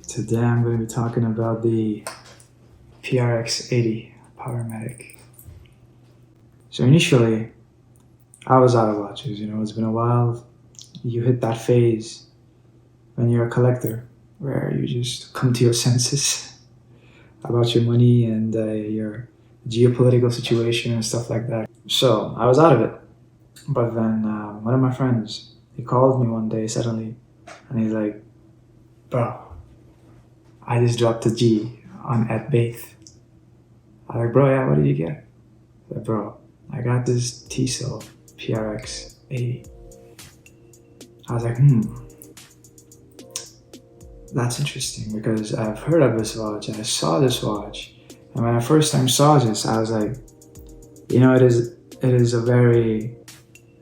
Today I'm going to be talking about the PRX 80 Powermatic. So initially, I was out of watches, it's been a while. You hit that phase when you're a collector where you just come to your senses about your money and your geopolitical situation and stuff like that. So I was out of it. But then one of my friends, he called me one day suddenly and he's like, bro, I just dropped a G on at Baith. I was like, bro, yeah, what did you get? I said, bro, I got this Tissot PRX 80. I was like, that's interesting because I've heard of this watch and I saw this watch. And when I first time saw this, I was like, it is a very,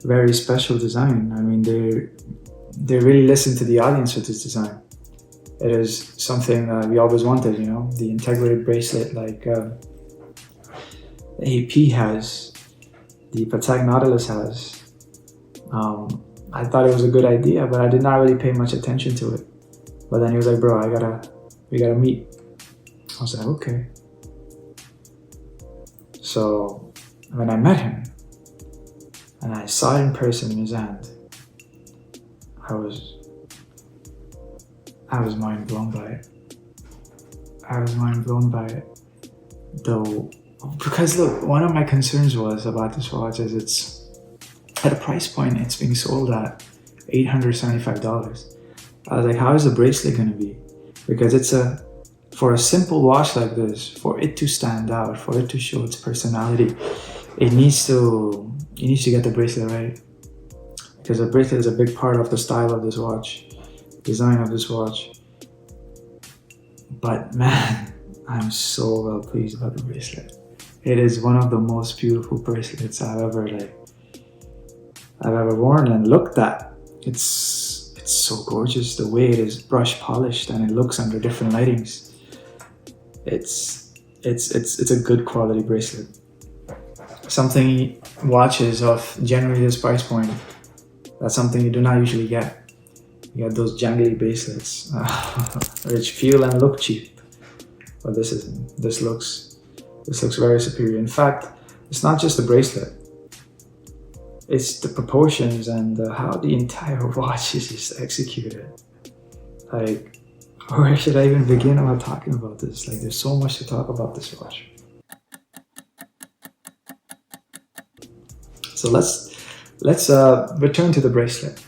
very special design. I mean, they really listen to the audience with this design. It is something we always wanted, the integrated bracelet like the AP has, the Patek Nautilus has. I thought it was a good idea, but I did not really pay much attention to it. But then he was like, bro, we gotta meet. I was like, okay. So when I met him and I saw it in person in his hand, I was mind blown by it. Though, because look, one of my concerns was about this watch is it's at a price point, it's being sold at $875. I was like, how is the bracelet gonna be? Because for a simple watch like this, for it to stand out, for it to show its personality, you need to get the bracelet right. Because the bracelet is a big part of the style of this watch, design of this watch. But man, I'm so well pleased about the bracelet. It is one of the most beautiful bracelets I've ever worn and looked at. It's so gorgeous the way it is brush polished and it looks under different lightings. It's a good quality bracelet. Something watches of generally this price point, that's something you do not usually get. You get those jangly bracelets, which feel and look cheap, but this looks very superior. In fact, it's not just the bracelet; it's the proportions and how the entire watch is just executed. Like, where should I even begin about talking about this? Like, there's so much to talk about this watch. So let's return to the bracelet.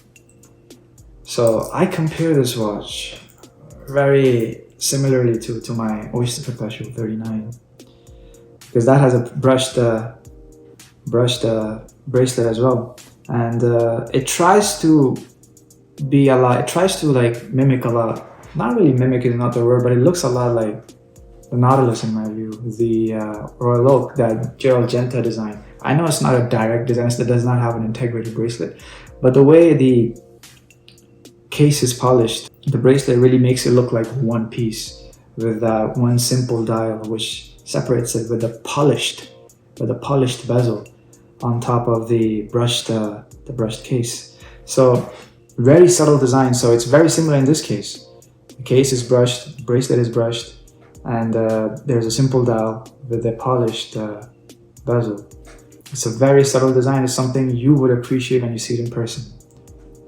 So I compare this watch very similarly to my Oyster Perpetual 39, because that has a brushed bracelet as well, and it tries to be a lot. It tries to like mimic a lot. Not really mimic is not the word, but it looks a lot like the Nautilus in my view, the Royal Oak that Gerald Genta designed. I know it's not a direct design; it does not have an integrated bracelet, but the way the case is polished, the bracelet really makes it look like one piece with one simple dial which separates it with the polished bezel on top of the brushed case. So very subtle design. So it's very similar in this case. The case is brushed, the bracelet is brushed, and there's a simple dial with a polished bezel. It's a very subtle design. It's something you would appreciate when you see it in person,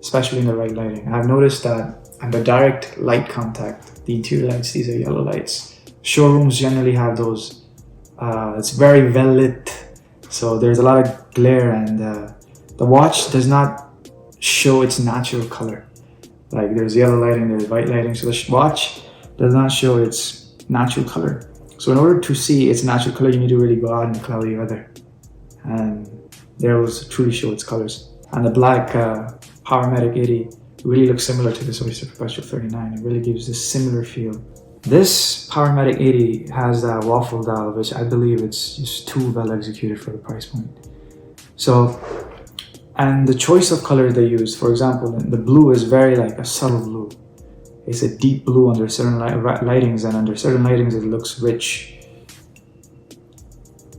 especially in the right lighting. I've noticed that under direct light contact, the interior lights, these are yellow lights. Showrooms generally have those. It's very well lit, so there's a lot of glare, and the watch does not show its natural color. Like, there's yellow lighting, there's white lighting, so the watch does not show its natural color. So in order to see its natural color, you need to really go out in the cloudy weather, and there will truly show its colors. And the black Powermatic 80 really looks similar to this Oyster Perpetual 39. It really gives this similar feel This Powermatic 80 has that waffle dial, which I believe it's just too well executed for the price point. So, and the choice of color they use, for example, the blue is very like a subtle blue. It's a deep blue under certain lightings, and under certain lightings it looks rich.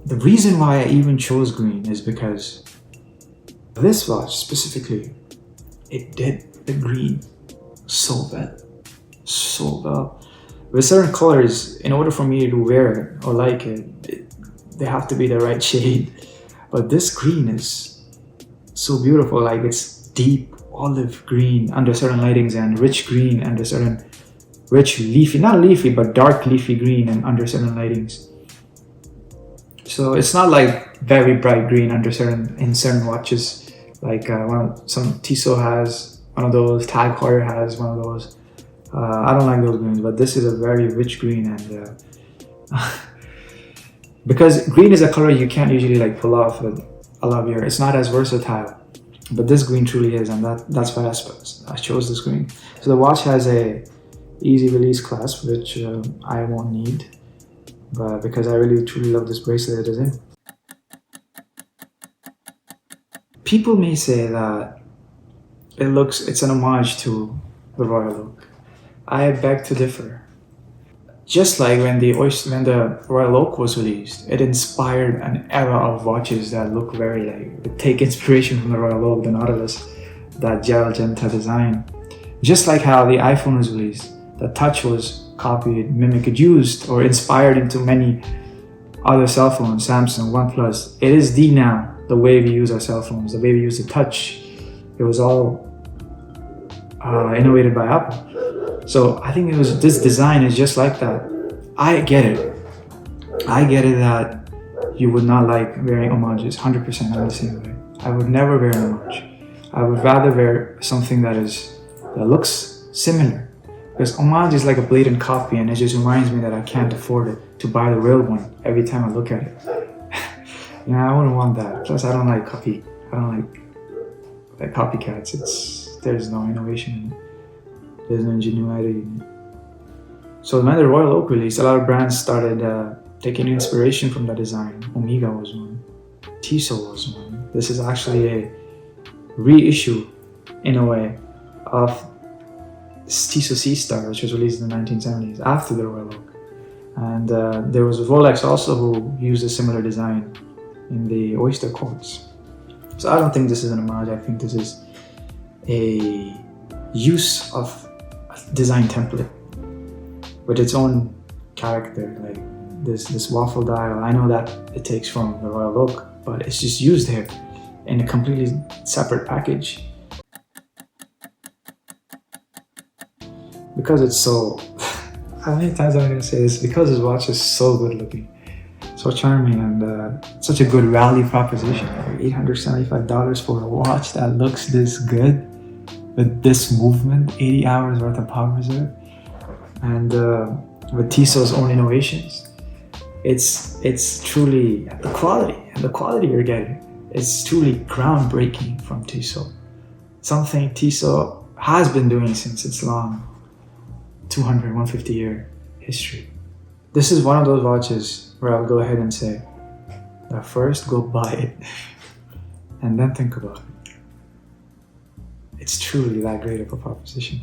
The reason why I even chose green is because this watch specifically, it did the green so well, so well. With certain colors, in order for me to wear it or like it, they have to be the right shade. But this green is so beautiful, like it's deep olive green under certain lightings and rich green under certain rich leafy, not leafy, but dark leafy green and under certain lightings. So it's not like very bright green under certain watches, like some Tissot has one of those, Tag Heuer has one of those. I don't like those greens, but this is a very rich green, and because green is a color you can't usually like pull off with a lot of your, it's not as versatile, but this green truly is, and that's why I chose this green. So the watch has a easy release clasp, which I won't need, but because I really truly love this bracelet it is in. People may say that it's an homage to the Royal Oak. I beg to differ. Just like when the Royal Oak was released, it inspired an era of watches that look very like, take inspiration from the Royal Oak, the Nautilus, that Gel-Genta design. Just like how the iPhone was released, the touch was copied, mimicked, used, or inspired into many other cell phones, Samsung, OnePlus. It is the way we use our cell phones, the way we use the touch. It was all innovated by Apple. So I think this design is just like that. I get it that you would not like wearing homages. 100% I'm the same way. I would never wear an homage. I would rather wear something that looks similar, because homage is like a blatant copy, and it just reminds me that I can't afford it to buy the real one every time I look at it. I wouldn't want that. Plus I don't like copycats. There's no innovation in it. There's no ingenuity in it. So when the Royal Oak released, a lot of brands started taking inspiration from the design. Omega was one. Tissot was one. This is actually a reissue, in a way, of Tissot C-Star, which was released in the 1970s after the Royal Oak. And there was Rolex also who used a similar design in the Oyster Quartz. So I don't think this is an homage. I think this is a use of design template with its own character, like this waffle dial. I know that it takes from the Royal Oak, but it's just used here in a completely separate package. Because it's so, how many times am I going to say this? Because this watch is so good looking, so charming, and such a good value proposition. $875 for a watch that looks this good, with this movement, 80 hours worth of power reserve, and with Tissot's own innovations, it's truly the quality you're getting. It's truly groundbreaking from Tissot. Something Tissot has been doing since its long 200, 150 year history. This is one of those watches where I'll go ahead and say that first go buy it and then think about it. It's truly that great of a proposition.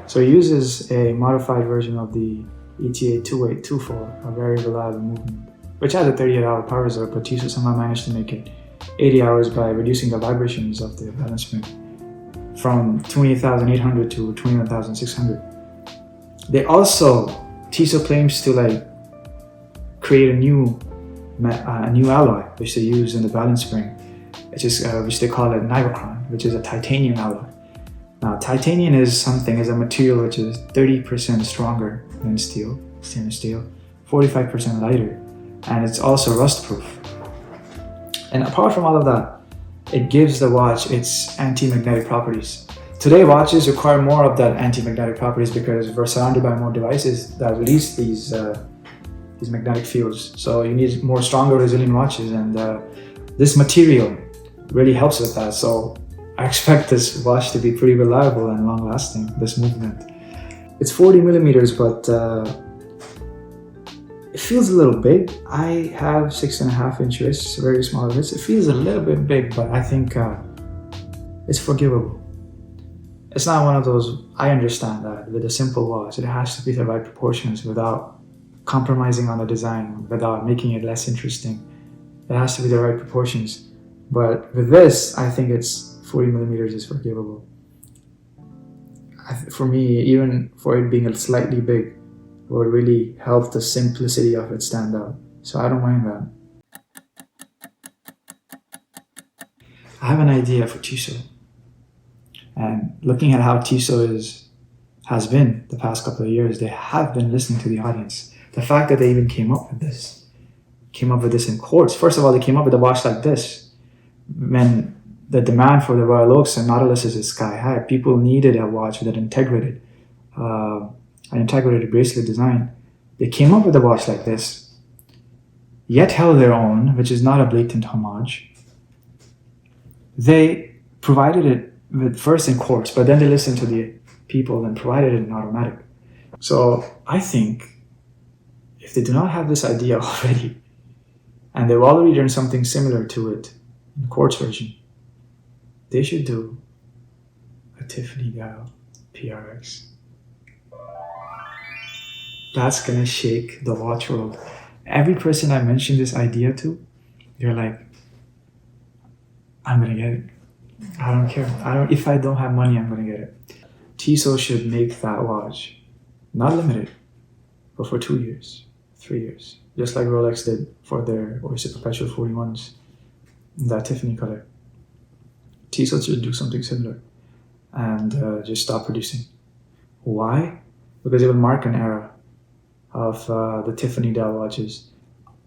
So it uses a modified version of the ETA 2824, a very reliable movement, which has a 38-hour power reserve, but Tissot somehow managed to make it 80 hours by reducing the vibrations of the balance spring from 28,800 to 21,600. Tissot claims to create a new alloy which they use in the balance spring, which they call it Nivacron, which is a titanium alloy. Now, titanium is a material which is 30% stronger than stainless steel, 45% lighter, and it's also rust proof. And apart from all of that, it gives the watch its anti-magnetic properties. Today, watches require more of that anti-magnetic properties because we're surrounded by more devices that release these magnetic fields. So you need stronger, resilient watches, and this material really helps with that. So I expect this watch to be pretty reliable and long lasting, this movement. It's 40 millimeters, but it feels a little big. I have 6.5-inch wrists, very small wrists. It feels a little bit big, but I think it's forgivable. It's not one of those, I understand that with a simple watch, it has to be the right proportions without compromising on the design, without making it less interesting. It has to be the right proportions. But with this, I think it's 40 millimeters is forgivable. For me, even for it being slightly big, would really help the simplicity of it stand out. So I don't mind that. I have an idea for Tissot. And looking at how Tissot has been the past couple of years, they have been listening to the audience. The fact that they even came up with this in quartz. First of all, they came up with a watch like this. When the demand for the Royal Oaks and Nautiluses is sky high, people needed a watch with an integrated bracelet design. They came up with a watch like this, yet held their own, which is not a blatant homage. They provided it with first in quartz, but then they listened to the people and provided it in automatic. So I think if they do not have this idea already, and they've already done something similar to it in the quartz version, they should do a Tiffany dial PRX. That's gonna shake the watch world. Every person I mentioned this idea to, they're like, I'm gonna get it. I don't care. If I don't have money, I'm gonna get it. Tissot should make that watch, not limited, but for 2 years, 3 years, just like Rolex did for their Oyster Perpetual 41s, that Tiffany color. Tissot should do something similar and just stop producing. Why? Because it will mark an era of the Tiffany dial watches.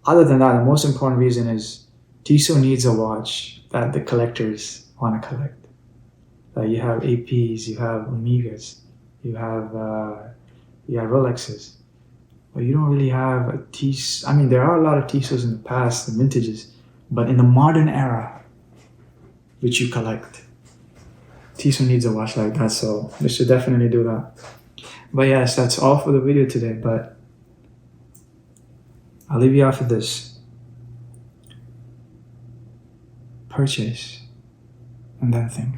Other than that, the most important reason is Tissot needs a watch that the collectors want to collect. You have APs, you have Omegas, you have Rolexes, but you don't really have a Tissot. I mean, there are a lot of Tissots in the past, the vintages, but in the modern era, which you collect, Tissot needs a watch like that, so they should definitely do that. But yes, that's all for the video today, but I'll leave you off with this. Purchase and then think.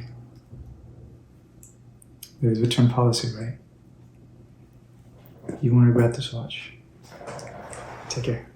There's return policy, right? You won't regret this watch. Take care.